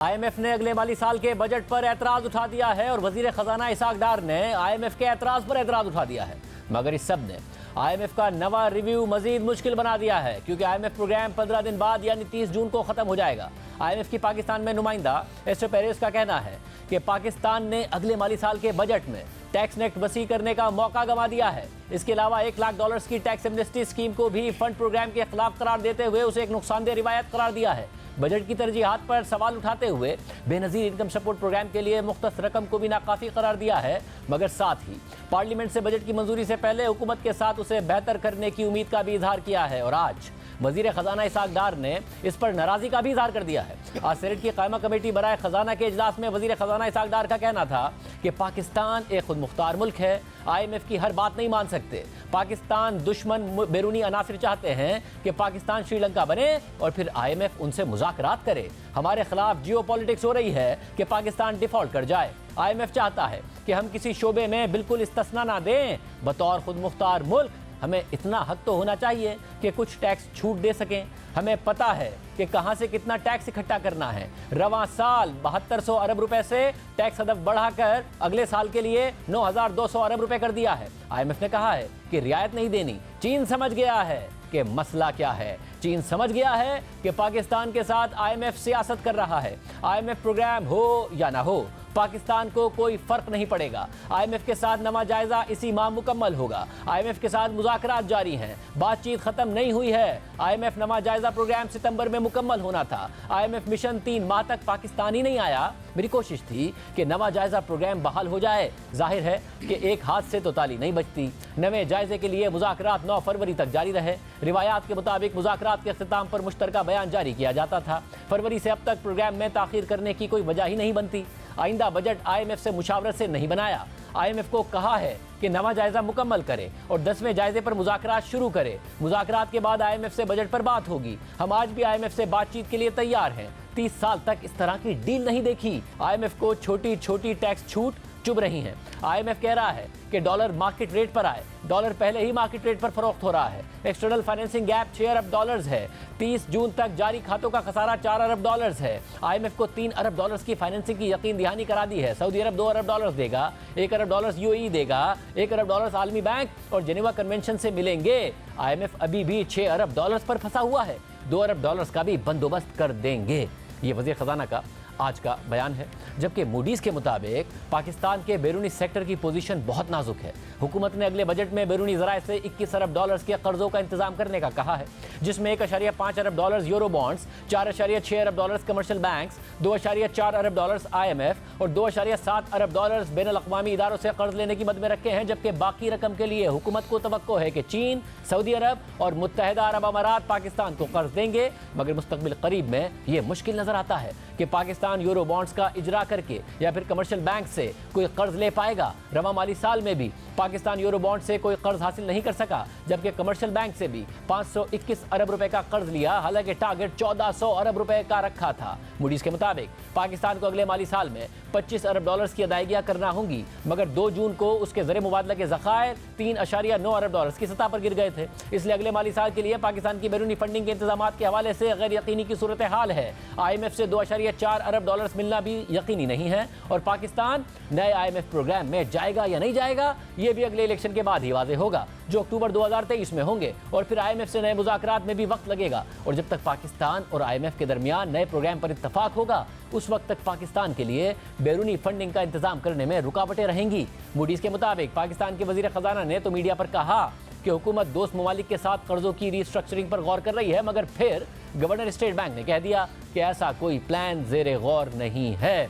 IMF ने अगले माली साल के बजट पर एतराज उठा दिया है और वजीर खजाना इसाक डार ने आईएमएफ के एतराज पर एतराज उठा दिया है। मगर इस सब ने आईएमएफ का नवा रिव्यू मजीद मुश्किल बना दिया है, क्योंकि आईएमएफ प्रोग्राम 15 दिन बाद यानी 30 जून को खत्म हो जाएगा। आईएमएफ की पाकिस्तान में नुमाइंदा एस्टर पेरेस का कहना है कि पाकिस्तान ने अगले माली साल के बजट में टैक्स नेट वसी करने का मौका गंवा दिया है। इसके अलावा $1 लाख की टैक्स एमनेस्टी स्कीम को भी फंड प्रोग्राम के खिलाफ करार देते हुए उसे एक नुकसानदेह रिवायत करार दिया है। बजट की तरजीहात पर सवाल उठाते हुए बेनज़ीर इनकम सपोर्ट प्रोग्राम के लिए मुख्तस रकम को भी नाकाफी करार दिया है, मगर साथ ही पार्लियामेंट से बजट की मंजूरी से पहले हुकूमत के साथ उसे बेहतर करने की उम्मीद का भी इजहार किया है। और आज वजीर खजाना इसाक डार ने इस पर नाराजगी का भी इजहार कर दिया है। आज सेनेट की कायमा कमेटी बराए खजाना के इजलास में वजीर खजाना इसाक डार का कहना था कि पाकिस्तान एक खुद मुख्तार मुल्क है, आईएमएफ की हर बात नहीं मान सकते। पाकिस्तान दुश्मन बैरूनी अनासिर चाहते हैं कि पाकिस्तान श्रीलंका बने और फिर आईएमएफ उनसे मुज़ाकरात करे। हमारे खिलाफ जियोपॉलिटिक्स हो रही है कि पाकिस्तान डिफॉल्ट कर जाए। आईएमएफ चाहता है कि हम किसी शोबे में बिल्कुल इस्तिस्ना ना दें। बतौर खुद मुख्तार मुल्क हमें इतना हक तो होना चाहिए कि कुछ टैक्स छूट दे सकें। हमें पता है कि कहां से कितना टैक्स इकट्ठा करना है। रवां साल 7200 अरब रुपए से टैक्स हदफ बढ़ाकर अगले साल के लिए 9200 अरब रुपए कर दिया है। आईएमएफ ने कहा है कि रियायत नहीं देनी। चीन समझ गया है कि मसला क्या है। चीन समझ गया है कि पाकिस्तान के साथ आईएमएफ सियासत कर रहा है। आईएमएफ प्रोग्राम हो या ना हो, पाकिस्तान को कोई फर्क नहीं पड़ेगा। आईएमएफ के साथ नवा जायजा इसी माह मुकम्मल होगा। आईएमएफ के साथ मुज़ाकरात जारी हैं, बातचीत खत्म नहीं हुई है। आईएमएफ नवा जायजा प्रोग्राम सितंबर में मुकम्मल होना था। आईएमएफ मिशन 3 माह तक पाकिस्तान ही नहीं आया। मेरी कोशिश थी कि नवा जायजा प्रोग्राम बहाल हो जाए। जाहिर है कि एक हाथ से तो ताली नहीं बजती। नवे जायजे के लिए मुज़ाकरात 9 फरवरी तक जारी रहे। रिवायात के मुताबिक मुज़ाकरात के अख्तिताम पर मुश्तरका बयान जारी किया जाता था। फरवरी से अब तक प्रोग्राम में ताख़ीर करने की कोई वजह ही नहीं बनती। आइंदा बजट आईएमएफ से मुशावरत से नहीं बनाया। आईएमएफ को कहा है कि नवा जायजा मुकम्मल करे और 10वें जायजे पर मुज़ाकरात शुरू करे। मुज़ाकरात के बाद आईएमएफ से बजट पर बात होगी। हम आज भी आईएमएफ से बातचीत के लिए तैयार हैं। 30 साल तक इस तरह की डील नहीं देखी। आईएमएफ को छोटी छोटी टैक्स छूट चुभ रही हैं। आईएमएफ कह रहा है कि डॉलर मार्केट रेट पर आए। डॉलर पहले ही मार्केट रेट पर फरोख्त हो रहा है। एक्सटर्नल फाइनेंसिंग गैप $6 अरब है। 30 जून तक जारी खातों का खसारा $4 अरब है। आईएमएफ को $3 अरब की फाइनेंसिंग की यकीन दहानी करा दी है। सऊदी अरब $2 अरब देगा, $1 अरब यूएई देगा, $1 अरब आलमी बैंक और जेनेवा कन्वेंशन से मिलेंगे। आईएमएफ अभी भी $6 अरब पर फंसा हुआ है। $2 अरब का भी बंदोबस्त कर देंगे। ये वज़ीर खजाना का आज का बयान है। जबकि मूडीज़ के मुताबिक पाकिस्तान के बैरूनी सेक्टर की पोजीशन बहुत नाजुक है। हुकूमत ने अगले बजट में बैरूनी ज़राए से $21 अरब के कर्ज़ों का इंतजाम करने का कहा है, जिसमें $1.5 अरब यूरो बॉन्ड्स, $4.6 अरब कमर्शियल बैंक्स, $2.4 अरब आईएमएफ और $2.7 अरब बैनुल-अक़वामी इदारों से कर्ज लेने की मद में रखे हैं। जबकि बाकी रकम के लिए हुकूमत को तवक्को है कि चीन, सऊदी अरब और मुत्तहिदा अरब अमारात पाकिस्तान को कर्ज देंगे। मगर मुस्तक़बिल करीब में ये मुश्किल नज़र आता है कि पाकिस्तान यूरो बॉन्ड्स का इजरा करके या फिर कमर्शियल बैंक से कोई कर्ज ले पाएगा। रवा माली साल में भी पाकिस्तान यूरो बॉन्ड से कोई कर्ज हासिल नहीं कर सका, जबकि कमर्शियल बैंक से भी 521 अरब रुपए का कर्ज लिया, हालांकि टारगेट 1400 अरब रुपए का रखा था। मूडीज के मुताबिक पाकिस्तान को अगले माली साल में $25 अरब की अदायगियां करना होंगी, मगर 2 जून को उसके ज़र मुबादला के ज़खायर $3.9 अरब की सतह पर गिर गए थे। इसलिए अगले माली साल के लिए पाकिस्तान की बैरूनी फंडिंग के इंतजाम के हवाले से गैर यकीनी की सूरत हाल है। आईएमएफ से $2.4 अरब मिलना भी यकीनी नहीं है और पाकिस्तान नए आईएमएफ प्रोग्राम में जाएगा या नहीं जाएगा, यह भी अगले इलेक्शन के बाद ही वाज़ेह होगा, जो अक्टूबर 2023 में होंगे। और फिर आईएमएफ से नए मुज़ाकरात में भी वक्त लगेगा और जब तक पाकिस्तान और आईएमएफ के दरमियान नए प्रोग्राम पर इत्तफाक होगा, उस वक्त तक पाकिस्तान के लिए बैरूनी फंडिंग का इंतजाम करने में रुकावटें रहेंगी। मूडीज के मुताबिक पाकिस्तान के वजीर खजाना ने तो मीडिया पर कहा कि हुकूमत दोस्त ममालिक के साथ कर्जों की रीस्ट्रक्चरिंग पर गौर कर रही है, मगर फिर गवर्नर स्टेट बैंक ने कह दिया कि ऐसा कोई प्लान ज़ेरे गौर नहीं है।